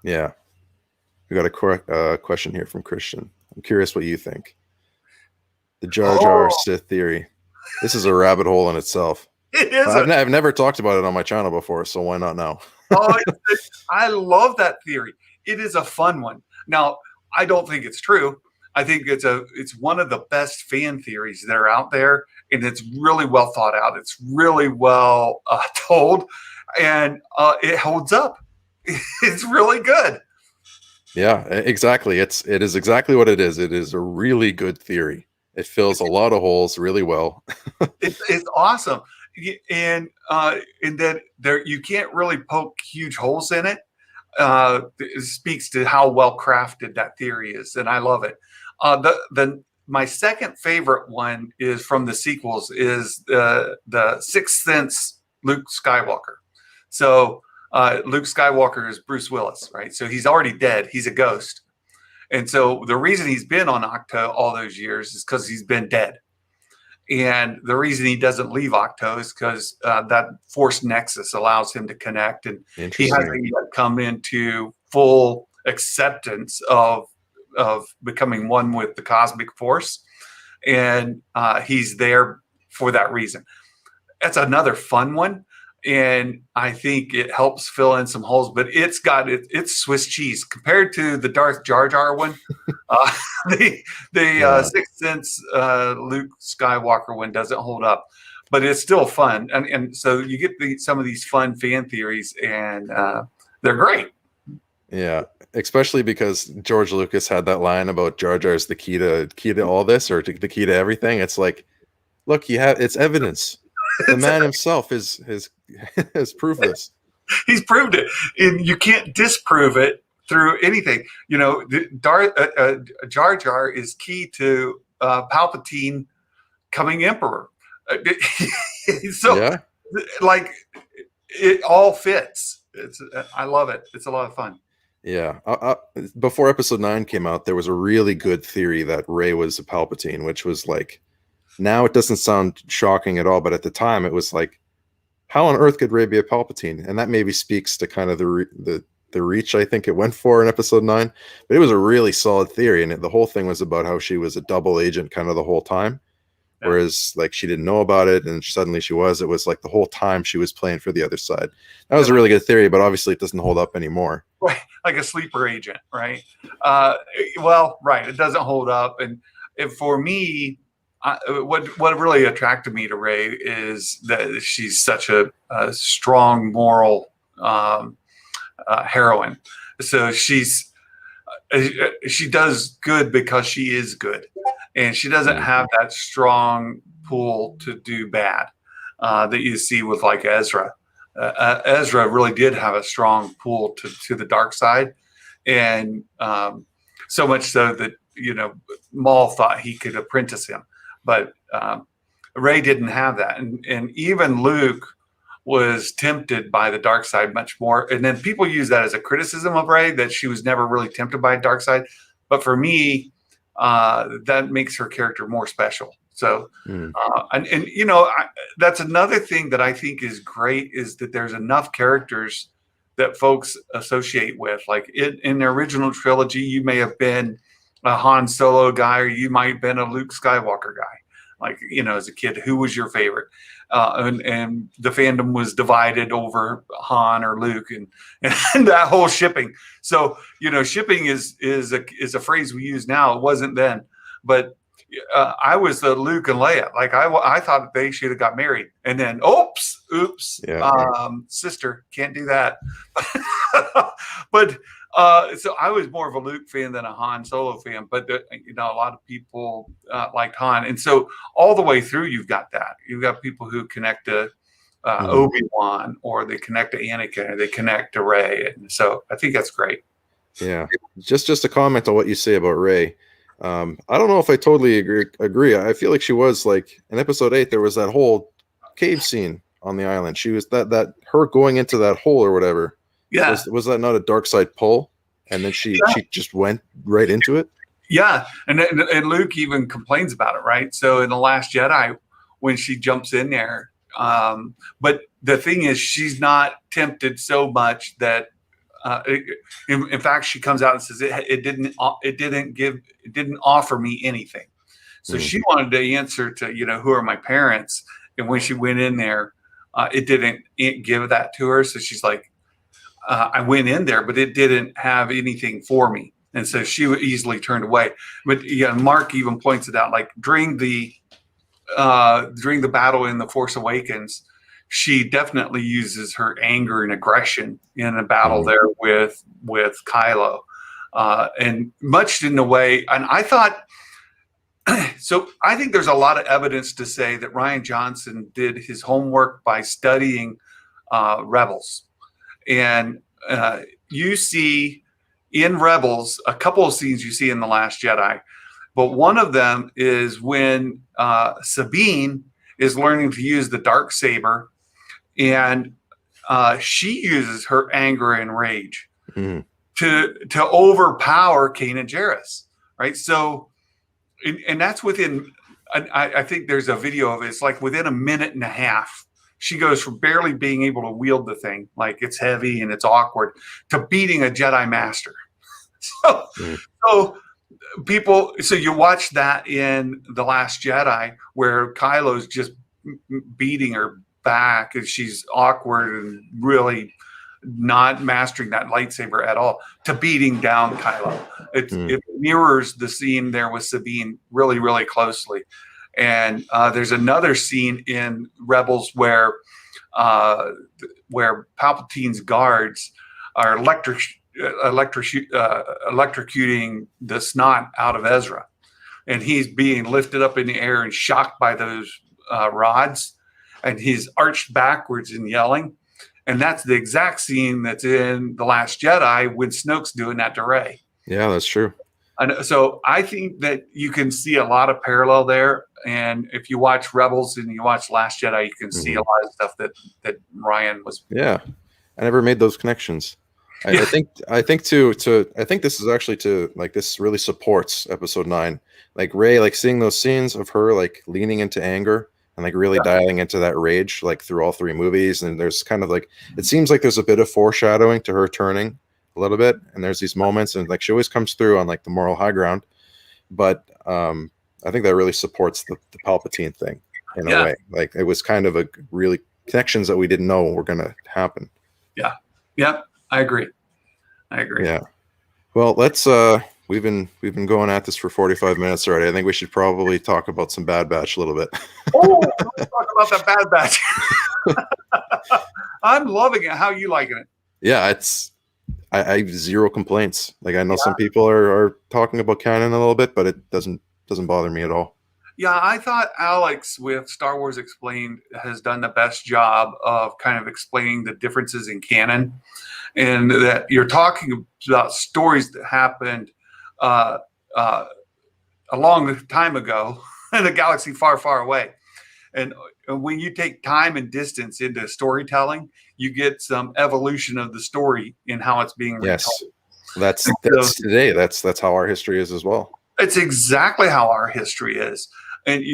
Yeah. We got a question here from Christian. I'm curious what you think. The Jar Jar Sith theory. This is a rabbit hole in itself. It is. I've never talked about it on my channel before, so why not now? I love that theory. It is a fun one. Now, I don't think it's true. I think it's one of the best fan theories that are out there, and it's really well thought out. It's really well told, and it holds up. It's really good. Yeah, exactly. It is exactly what it is. It is a really good theory. It fills a lot of holes really well. It's awesome, and then you can't really poke huge holes in it. It speaks to how well crafted that theory is, and I love it. My second favorite one is from the sequels is the Sixth Sense Luke Skywalker. So Luke Skywalker is Bruce Willis, right? So he's already dead. He's a ghost. And so the reason he's been on Octo all those years is because he's been dead. And the reason he doesn't leave Octo is because that Force Nexus allows him to connect. And he hasn't yet come into full acceptance of becoming one with the cosmic force. And he's there for that reason. That's another fun one. And I think it helps fill in some holes, but it's Swiss cheese compared to the Darth Jar Jar one. The Sixth Sense Luke Skywalker one doesn't hold up, but it's still fun. And so you get some of these fun fan theories, and they're great. Yeah, especially because George Lucas had that line about Jar Jar's the key to all this, or the key to everything. It's like, look, it's evidence. The man himself has proved this. He's proved it, and you can't disprove it through anything. Jar Jar is key to Palpatine coming emperor. So, like, it all fits. I love it. It's a lot of fun. Yeah. Before Episode 9 came out, there was a really good theory that Rey was a Palpatine, which was like, now it doesn't sound shocking at all, but at the time it was like, how on earth could Rey be a Palpatine? And that maybe speaks to kind of the reach I think it went for in Episode 9. But it was a really solid theory, and the whole thing was about how she was a double agent kind of the whole time. Yeah. Whereas like she didn't know about it, and suddenly she was. It was like the whole time she was playing for the other side. That was a really good theory, but obviously it doesn't hold up anymore. Right, like a sleeper agent, right? Right. It doesn't hold up, and for me, what really attracted me to Rey is that she's such a strong moral heroine. So she does good because she is good, and she doesn't have that strong pull to do bad that you see with like Ezra. Ezra really did have a strong pull to the dark side, and so much so that Maul thought he could apprentice him. But Rey didn't have that, and even Luke was tempted by the dark side much more. And then people use that as a criticism of Rey, that she was never really tempted by dark side. But for me, that makes her character more special. So, that's another thing that I think is great, is that there's enough characters that folks associate with. Like in the original trilogy, you may have been a Han Solo guy, or you might have been a Luke Skywalker guy. Like, as a kid, who was your favorite? And the fandom was divided over Han or Luke, and that whole shipping. So, shipping is a phrase we use now. It wasn't then, but I was the Luke and Leia. Like I thought that they should have got married, and then oops, sister, can't do that. But so I was more of a Luke fan than a Han Solo fan. But a lot of people liked Han, and so all the way through, you've got that. You've got people who connect to Obi-Wan, or they connect to Anakin, or they connect to Rey, and so I think that's great. Yeah, just a comment on what you say about Rey. I don't know if I totally agree. I feel like she was like in episode 8, there was that whole cave scene on the island. She was that her going into that hole or whatever. Yeah. Was that not a dark side pull? And then she just went right into it? Yeah. And Luke even complains about it, right? So in The Last Jedi, when she jumps in there, but the thing is, she's not tempted so much that in fact, she comes out and says it didn't offer me anything. So she wanted to answer to, who are my parents? And when she went in there, it didn't give that to her. So she's like, I went in there, but it didn't have anything for me. And so she easily turned away. But Mark even points it out, like during the battle in The Force Awakens, she definitely uses her anger and aggression in a battle there with Kylo, and much in the way. And I thought, so I think there's a lot of evidence to say that Rian Johnson did his homework by studying Rebels, and you see in Rebels a couple of scenes you see in The Last Jedi, but one of them is when Sabine is learning to use the Darksaber. And she uses her anger and rage to overpower Kanan Jarrus, right? So, and that's within. I think there's a video of it. It's like within a minute and a half, she goes from barely being able to wield the thing, like it's heavy and it's awkward, to beating a Jedi Master. So you watch that in The Last Jedi, where Kylo's just beating her back, and she's awkward and really not mastering that lightsaber at all, to beating down Kylo. It mirrors the scene there with Sabine really, really closely. And there's another scene in Rebels where Palpatine's guards are electrocuting the snot out of Ezra, and he's being lifted up in the air and shocked by those rods. And he's arched backwards and yelling. And that's the exact scene that's in The Last Jedi when Snoke's doing that to Rey. Yeah, that's true. And so I think that you can see a lot of parallel there. And if you watch Rebels and you watch Last Jedi, you can see a lot of stuff that Ryan was. Yeah, I never made those connections. I think this is actually this really supports episode 9. Like Rey, like seeing those scenes of her like leaning into anger and like really dialing into that rage, like through all 3 movies. And there's kind of like, it seems like there's a bit of foreshadowing to her turning a little bit. And there's these moments, and like she always comes through on like the moral high ground. But I think that really supports the Palpatine thing in a way. Like it was kind of a really connections that we didn't know were going to happen. Yeah. Yeah. I agree. Yeah. Well, let's we've been going at this for 45 minutes already. I think we should probably talk about some Bad Batch a little bit. Let's talk about that Bad Batch. I'm loving it. How are you liking it? Yeah, I have zero complaints. Like I know some people are talking about canon a little bit, but it doesn't bother me at all. Yeah, I thought Alex with Star Wars Explained has done the best job of kind of explaining the differences in canon, and that you're talking about stories that happened a long time ago in a galaxy far, far away. And when you take time and distance into storytelling, you get some evolution of the story in how it's being retold. That's today. That's how our history is as well. It's exactly how our history is. And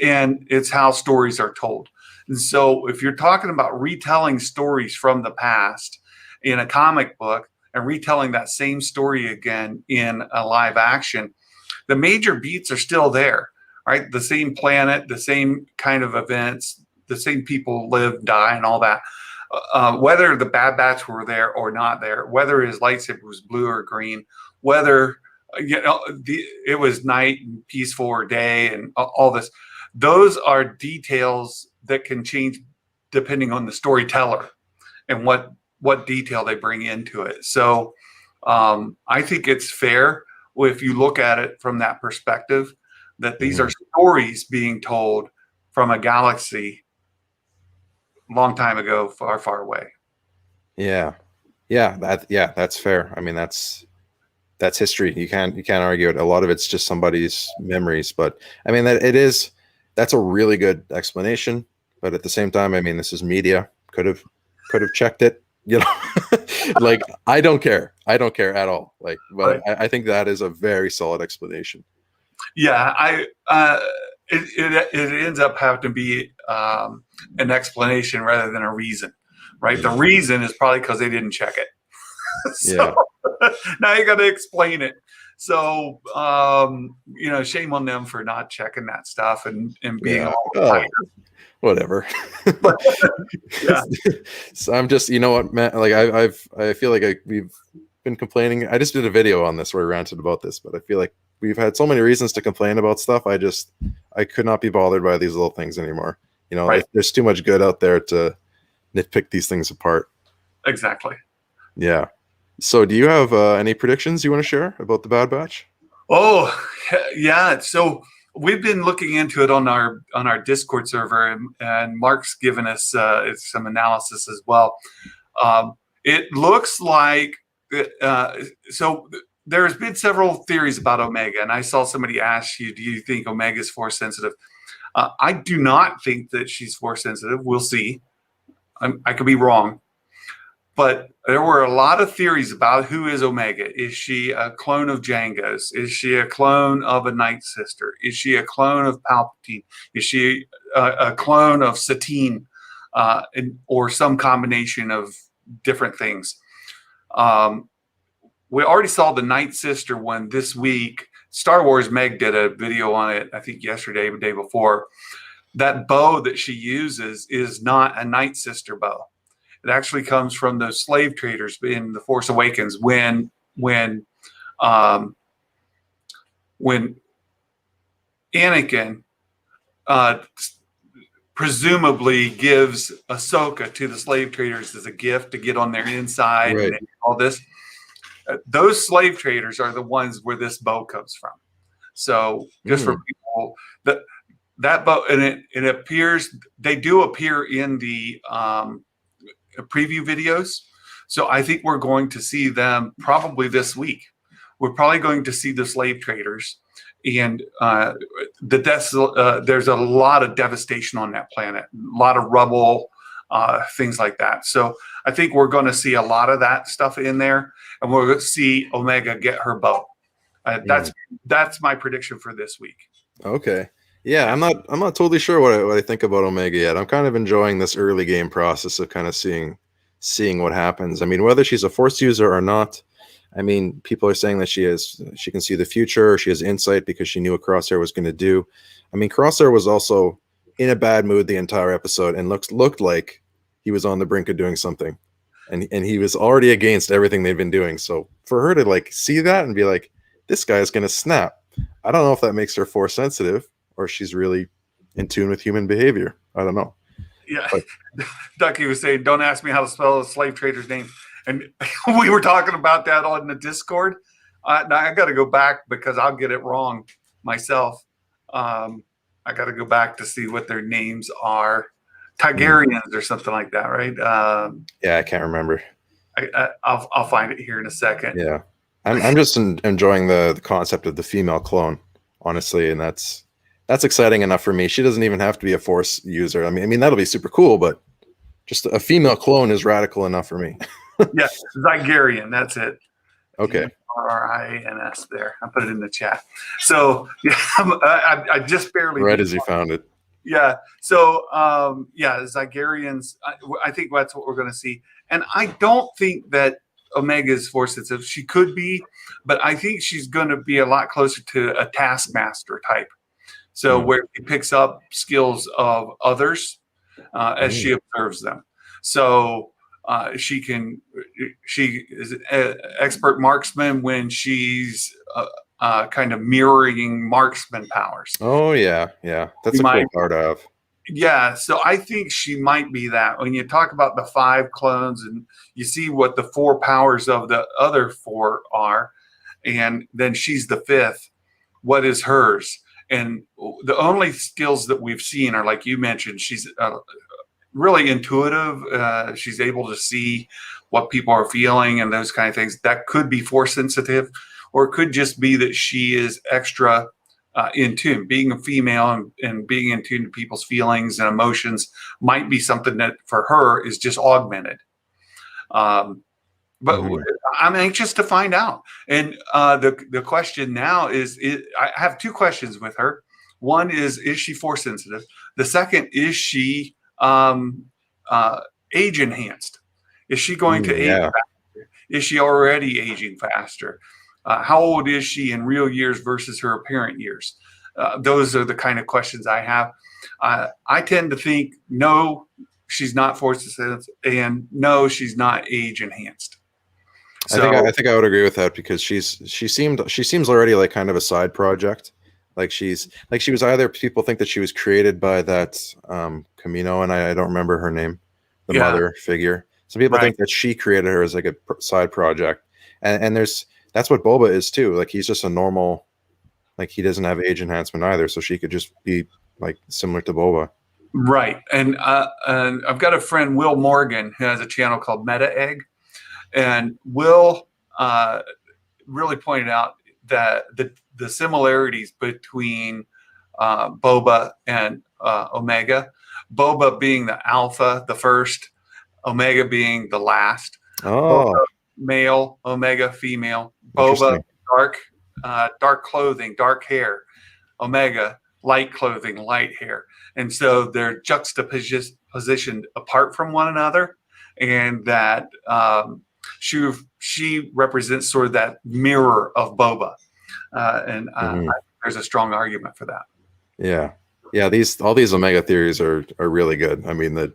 and it's how stories are told. And so if you're talking about retelling stories from the past in a comic book and retelling that same story again in a live action, the major beats are still there, right? The same planet, the same kind of events, the same people live, die, and all that. Whether the Bad Batch were there or not there, whether his lightsaber was blue or green, whether it was night and peaceful or day, and all this, those are details that can change depending on the storyteller and what detail they bring into it. So I think it's fair if you look at it from that perspective, that these are stories being told from a galaxy long time ago, far, far away. Yeah. That's fair. I mean, that's history. You can't argue it. A lot of it's just somebody's memories, but I mean that's a really good explanation. But at the same time, I mean, this is media. Could have checked it. You know, like I don't care at all. Like, but right. I think that is a very solid explanation. Yeah, it ends up having to be an explanation rather than a reason, right? The reason is probably because they didn't check it. So now you got to explain it. So shame on them for not checking that stuff and being all tired. Whatever. Yeah. So I'm just, you know what, Matt, like I feel like we've been complaining. I just did a video on this where I ranted about this, but I feel like we've had so many reasons to complain about stuff. I could not be bothered by these little things anymore. You know, there's too much good out there to nitpick these things apart. Exactly. Yeah. So do you have any predictions you want to share about the Bad Batch? Oh, yeah. So we've been looking into it on our Discord server, and Mark's given us some analysis as well. It looks like so there's been several theories about Omega, and I saw somebody ask you, do you think Omega is force sensitive? I do not think that she's force sensitive. We'll see. I could be wrong. But there were a lot of theories about who is Omega. Is she a clone of Jango's? Is she a clone of a Night Sister? Is she a clone of Palpatine? Is she a clone of Satine? Or some combination of different things? We already saw the Night Sister one this week. Star Wars Meg did a video on it, I think yesterday or the day before. That bow that she uses is not a Night Sister bow. It actually comes from those slave traders in The Force Awakens when Anakin presumably gives Ahsoka to the slave traders as a gift to get on their inside and all this. Those slave traders are the ones where this bow comes from. So just for people, that bow, and it appears, they do appear in the preview videos. So I think we're going to see them probably this week. We're probably going to see the slave traders, and there's a lot of devastation on that planet, a lot of rubble, things like that. So I think we're going to see a lot of that stuff in there, and we're going to see Omega get her bow. That's my prediction for this week. Okay. Yeah, I'm not totally sure what I think about Omega yet. I'm kind of enjoying this early game process of kind of seeing what happens. I mean, whether she's a Force user or not, I mean, people are saying that she can see the future, or she has insight because she knew what Crosshair was going to do. I mean, Crosshair was also in a bad mood the entire episode and looked like he was on the brink of doing something, and he was already against everything they've been doing. So for her to like see that and be like, this guy is going to snap, I don't know if that makes her Force sensitive, or she's really in tune with human behavior. I don't know. Yeah. But Ducky was saying, don't ask me how to spell a slave trader's name. And we were talking about that on the Discord. Now I got to go back because I'll get it wrong myself. I got to go back to see what their names are. Targaryens or something like that, right? Yeah, I can't remember. I'll find it here in a second. Yeah. I'm just enjoying the concept of the female clone, honestly, and that's exciting enough for me. She doesn't even have to be a Force user. I mean that'll be super cool, but just a female clone is radical enough for me. Yeah, Zygarrian, that's it. Okay. Rins there. I put it in the chat. So yeah, I just barely right as you found it. Yeah. So Zygarrians. I think that's what we're going to see, and I don't think that Omega is Force sensitive. She could be, but I think she's going to be a lot closer to a Taskmaster type. So where she picks up skills of others as she Mm. observes them. So she is an expert marksman when she's kind of mirroring marksman powers. Oh yeah, yeah. That's You a cool might, part of. yeah. So I think she might be that. When you talk about the 5 clones and you see what the 4 powers of the other 4 are, and then she's the 5th. What is hers? And the only skills that we've seen are, like you mentioned, she's really intuitive. She's able to see what people are feeling and those kind of things. That could be force sensitive, or it could just be that she is extra in tune. Being a female and being in tune to people's feelings and emotions might be something that for her is just augmented. But I'm anxious to find out. And the question now is I have 2 questions with her. One is she force sensitive? The second, is she age enhanced? Is she going to age faster? Is she already aging faster? How old is she in real years versus her apparent years? Those are the kind of questions I have. I tend to think no, she's not force sensitive, and no, she's not age enhanced. So, I think I would agree with that because she seems already like kind of a side project. Like she was either people think that she was created by that Camino, and I don't remember her name, the mother figure. Some people think that she created her as like a side project, and that's what Boba is too. Like he's just a normal, like he doesn't have age enhancement either, so she could just be like similar to Boba. Right, and I've got a friend, Will Morgan, who has a channel called Meta Egg. And Will really pointed out that the similarities between Boba and Omega, Boba being the alpha, the first, Omega being the last. Oh, Boba, male, Omega, female. Boba, dark clothing, dark hair. Omega, light clothing, light hair. And so they're juxtapositioned apart from one another, and that she represents sort of that mirror of Boba, and I think there's a strong argument for that. Yeah, all these Omega theories are really good. I mean the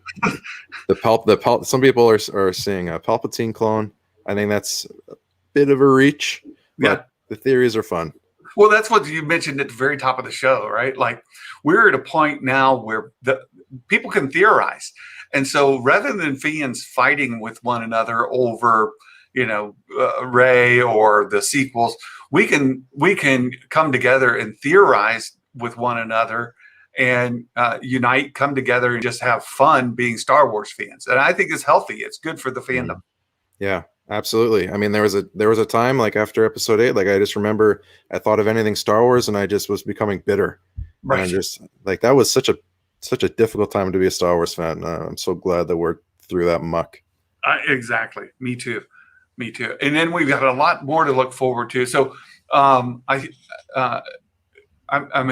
some people are seeing a Palpatine clone. I think that's a bit of a reach, but the theories are fun. Well, that's what you mentioned at the very top of the show, right? Like we're at a point now where the people can theorize. And so rather than fans fighting with one another over, Rey or the sequels, we can come together and theorize with one another and unite, come together and just have fun being Star Wars fans. And I think it's healthy. It's good for the fandom. Yeah, absolutely. I mean, there was a time like after episode 8, like I just remember I thought of anything Star Wars and I just was becoming bitter. Right. And just like that was such a difficult time to be a Star Wars fan. I'm so glad that we're through that muck. Exactly. Me too. And then we've got a lot more to look forward to. So I'm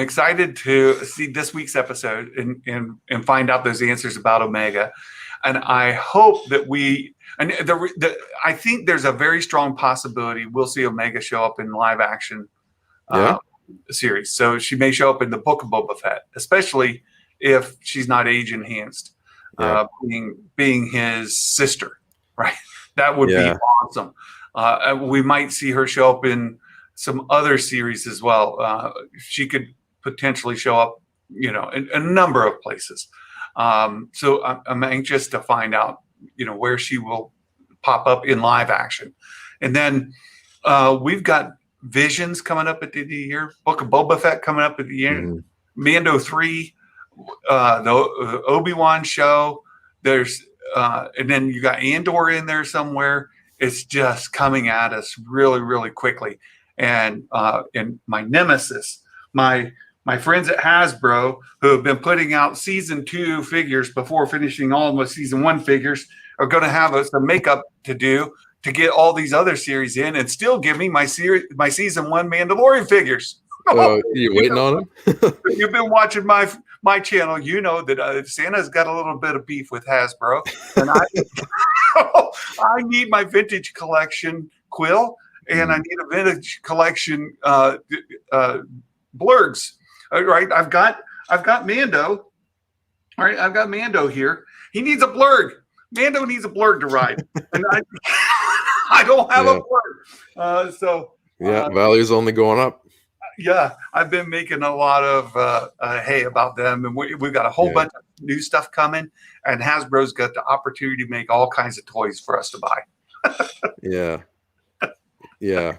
excited to see this week's episode and find out those answers about Omega. And I hope that I think there's a very strong possibility we'll see Omega show up in live action series. So she may show up in the Book of Boba Fett, especially if she's not age enhanced, being his sister, right? That would be awesome. We might see her show up in some other series as well. She could potentially show up, in a number of places. So I'm anxious to find out, where she will pop up in live action. And then we've got Visions coming up at the end of the year, Book of Boba Fett coming up at the end, Mando 3, the Obi-Wan show. There's and then you got Andor in there somewhere. It's just coming at us really, really quickly. And my nemesis, my friends at Hasbro, who have been putting out season 2 figures before finishing all of my season 1 figures, are going to have some makeup to do to get all these other series in and still give me my season 1 Mandalorian figures. You waiting on them? You've been watching my channel. You know that Santa's got a little bit of beef with Hasbro, and I need my vintage collection Quill, and I need a vintage collection Blurgs. right? I've got Mando. All right, I've got Mando here. He needs a blurg. Mando needs a blurg to ride, and I don't have a blurg. Value's only going up. Yeah, I've been making a lot of hay about them, and we've got a whole bunch of new stuff coming, and Hasbro's got the opportunity to make all kinds of toys for us to buy. Yeah.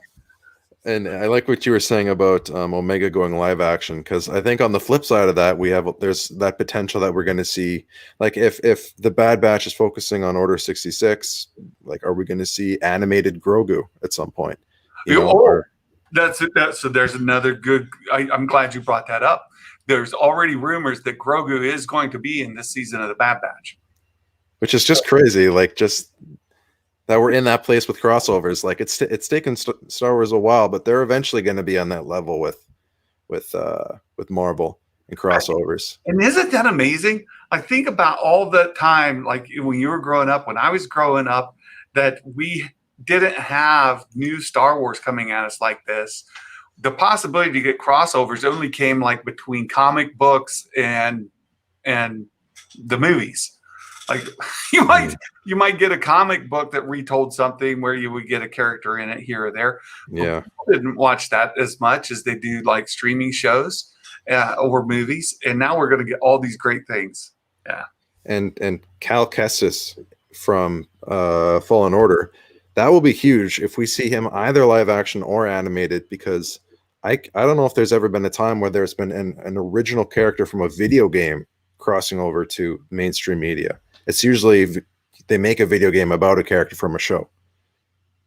And I like what you were saying about Omega going live action, because I think on the flip side of that, there's that potential that we're going to see, like if the Bad Batch is focusing on Order 66, like are we going to see animated Grogu at some point? So there's another good. I'm glad you brought that up. There's already rumors that Grogu is going to be in this season of the Bad Batch, which is just crazy. Like just that we're in that place with crossovers. Like it's taken Star Wars a while, but they're eventually going to be on that level with Marvel and crossovers. And isn't that amazing? I think about all the time, like when you were growing up, when I was growing up, that we didn't have new Star Wars coming at us like this. The possibility to get crossovers only came like between comic books and the movies. Like you might get a comic book that retold something where you would get a character in it here or there. Yeah, people didn't watch that as much as they do like streaming shows or movies, and now we're going to get all these great things. Yeah, and Cal Kestis from Fallen Order, that will be huge if we see him either live action or animated, because I don't know if there's ever been a time where there's been an original character from a video game crossing over to mainstream media. It's usually they make a video game about a character from a show,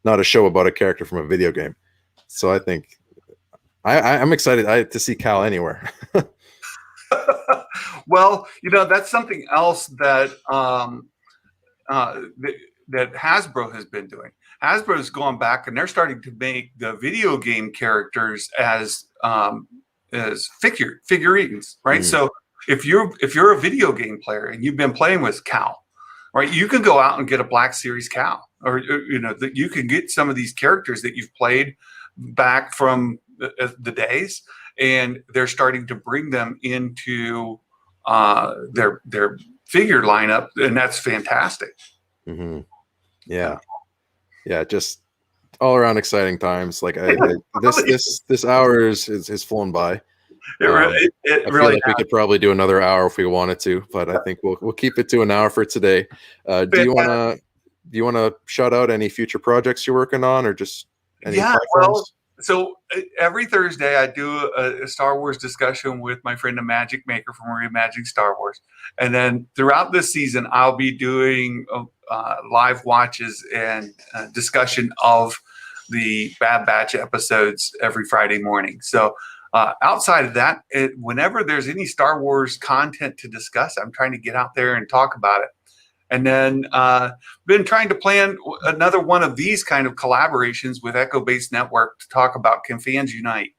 not a show about a character from a video game. So I think I'm excited to see Cal anywhere. Well, that's something else that that Hasbro has been doing. Hasbro has gone back and they're starting to make the video game characters as figurines, right? Mm. So if you're a video game player and you've been playing with Cal, right, you can go out and get a Black Series Cal, or that you can get some of these characters that you've played back from the days, and they're starting to bring them into their figure lineup, and that's fantastic. Mm-hmm. Yeah, just all around exciting times. Like this hour is flown by. It I feel like we could probably do another hour if we wanted to, but I think we'll keep it to an hour for today. Do you want to shout out any future projects you're working on, or just any platforms? Well, so every Thursday I do a Star Wars discussion with my friend the Magic Maker from Reimagining Star Wars, and then throughout this season I'll be doing live watches and discussion of the Bad Batch episodes every Friday morning. So outside of that, whenever there's any Star Wars content to discuss, I'm trying to get out there and talk about it. And then been trying to plan another one of these kind of collaborations with Echo Base Network to talk about Can Fans Unite?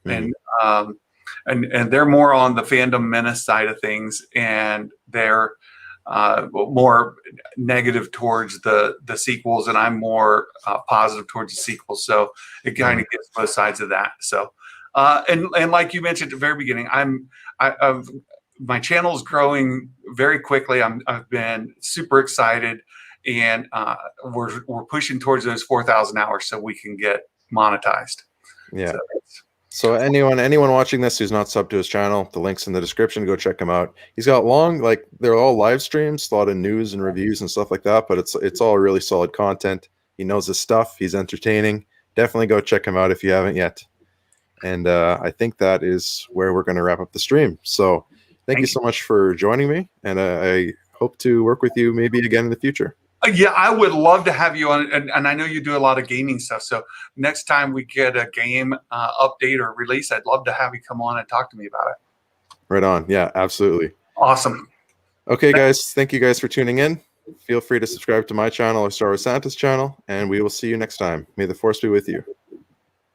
Mm-hmm. And they're more on the fandom menace side of things, and they're more negative towards the sequels, and I'm more positive towards the sequels. So it kind of gets both sides of that. So and like you mentioned at the very beginning, my channel is growing very quickly. I've been super excited, and we're pushing towards those 4,000 hours so we can get monetized. Yeah. So anyone watching this who's not subbed to his channel, the link's in the description. Go check him out. He's got they're all live streams, a lot of news and reviews and stuff like that, but it's all really solid content. He knows his stuff. He's entertaining. Definitely go check him out if you haven't yet. And I think that is where we're going to wrap up the stream. So thank you so much for joining me, and I hope to work with you maybe again in the future. Yeah, I would love to have you on, and I know you do a lot of gaming stuff. So next time we get a game update or release, I'd love to have you come on and talk to me about it. Right on. Yeah, absolutely. Awesome. Okay, guys. Thank you guys for tuning in. Feel free to subscribe to my channel or Star Wars Santa's channel, and we will see you next time. May the Force be with you.